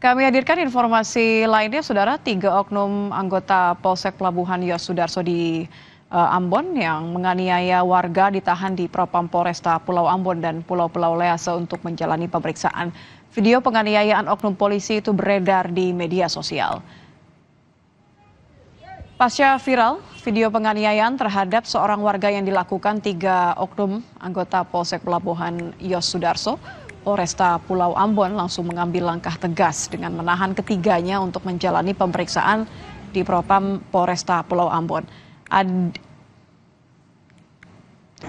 Kami hadirkan informasi lainnya, Saudara. 3 oknum anggota Polsek Pelabuhan Yos Sudarso di Ambon yang menganiaya warga ditahan di Propam Polresta Pulau Ambon dan Pulau-Pulau Lease untuk menjalani pemeriksaan. Video penganiayaan oknum polisi itu beredar di media sosial. Pasca viral, video penganiayaan terhadap seorang warga yang dilakukan 3 oknum anggota Polsek Pelabuhan Yos Sudarso, Polresta Pulau Ambon langsung mengambil langkah tegas dengan menahan ketiganya untuk menjalani pemeriksaan di Propam Polresta Pulau Ambon.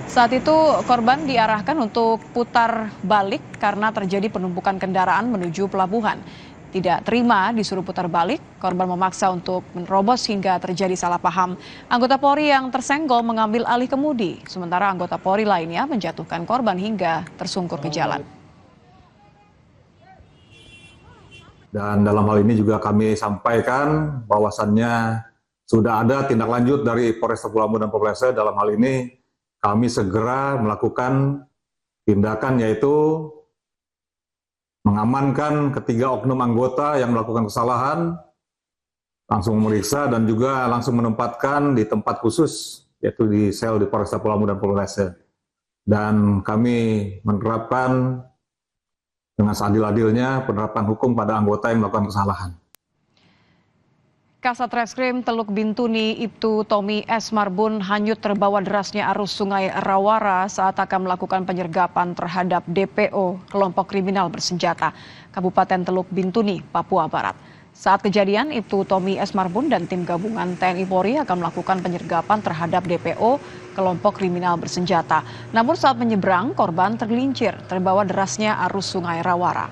Saat itu korban diarahkan untuk putar balik karena terjadi penumpukan kendaraan menuju pelabuhan. Tidak terima disuruh putar balik, korban memaksa untuk menerobos hingga terjadi salah paham. Anggota Polri yang tersenggol mengambil alih kemudi, sementara anggota Polri lainnya menjatuhkan korban hingga tersungkur ke jalan. Dan dalam hal ini juga kami sampaikan bahwasannya sudah ada tindak lanjut dari Polresta Pulau Ambon dan Polres. Dalam hal ini kami segera melakukan tindakan yaitu mengamankan ketiga oknum anggota yang melakukan kesalahan, langsung memeriksa dan juga langsung menempatkan di tempat khusus yaitu di sel di Polresta Pulau Ambon dan Polres. Dan kami menerapkan dengan seadil-adilnya penerapan hukum pada anggota yang melakukan kesalahan. Kasat Reskrim Teluk Bintuni Ibtu Tommy S. Marbun hanyut terbawa derasnya arus Sungai Rawara saat akan melakukan penyergapan terhadap DPO kelompok kriminal bersenjata Kabupaten Teluk Bintuni, Papua Barat. Saat kejadian, Ibtu Tommy S. Marbun dan tim gabungan TNI Polri akan melakukan penyergapan terhadap DPO kelompok kriminal bersenjata. Namun saat menyeberang, korban tergelincir terbawa derasnya arus Sungai Rawara.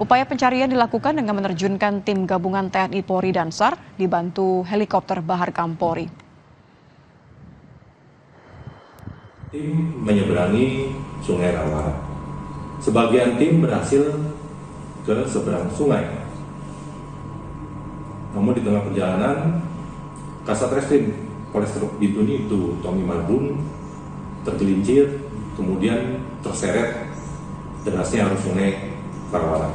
Upaya pencarian dilakukan dengan menerjunkan tim gabungan TNI Polri dan SAR dibantu helikopter Bahar Kampori. Tim menyeberangi Sungai Rawara. Sebagian tim berhasil ke seberang sungai. Namun di tengah perjalanan, Kasat Reskrim Polres Teluk Bintuni itu Tommy Marbun tergelincir, kemudian terseret derasnya arus Sungai Rawara.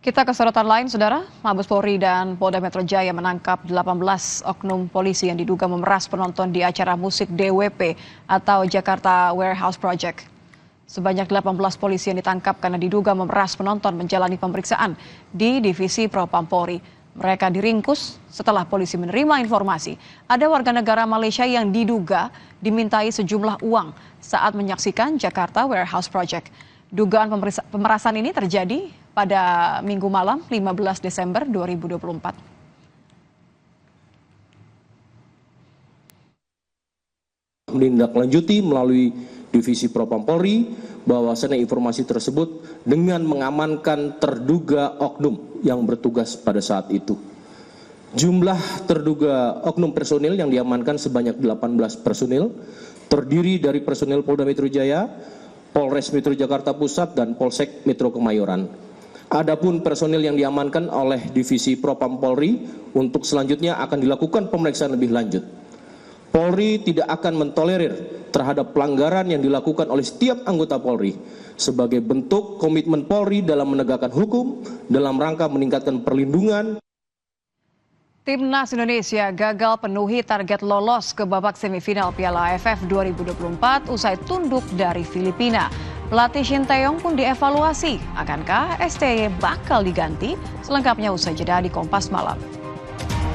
Kita ke sorotan lain, Saudara. Mabes Polri dan Polda Metro Jaya menangkap 18 oknum polisi yang diduga memeras penonton di acara musik DWP atau Jakarta Warehouse Project. Sebanyak 18 polisi yang ditangkap karena diduga memeras penonton menjalani pemeriksaan di Divisi Propam Polri. Mereka diringkus setelah polisi menerima informasi ada warga negara Malaysia yang diduga dimintai sejumlah uang saat menyaksikan Jakarta Warehouse Project. Dugaan pemerasan ini terjadi pada Minggu malam 15 Desember 2024. Menindaklanjuti melalui Divisi Propam Polri bahwasannya informasi tersebut dengan mengamankan terduga oknum yang bertugas pada saat itu. Jumlah terduga oknum personil yang diamankan sebanyak 18 personil, terdiri dari personil Polda Metro Jaya, Polres Metro Jakarta Pusat, dan Polsek Metro Kemayoran. Adapun personil yang diamankan oleh Divisi Propam Polri untuk selanjutnya akan dilakukan pemeriksaan lebih lanjut. Polri tidak akan mentolerir terhadap pelanggaran yang dilakukan oleh setiap anggota Polri sebagai bentuk komitmen Polri dalam menegakkan hukum dalam rangka meningkatkan perlindungan. Timnas Indonesia gagal penuhi target lolos ke babak semifinal Piala AFF 2024 usai tunduk dari Filipina. Pelatih Shin Tae-yong pun dievaluasi. Akankah STY bakal diganti? Selengkapnya usai jeda di Kompas Malam.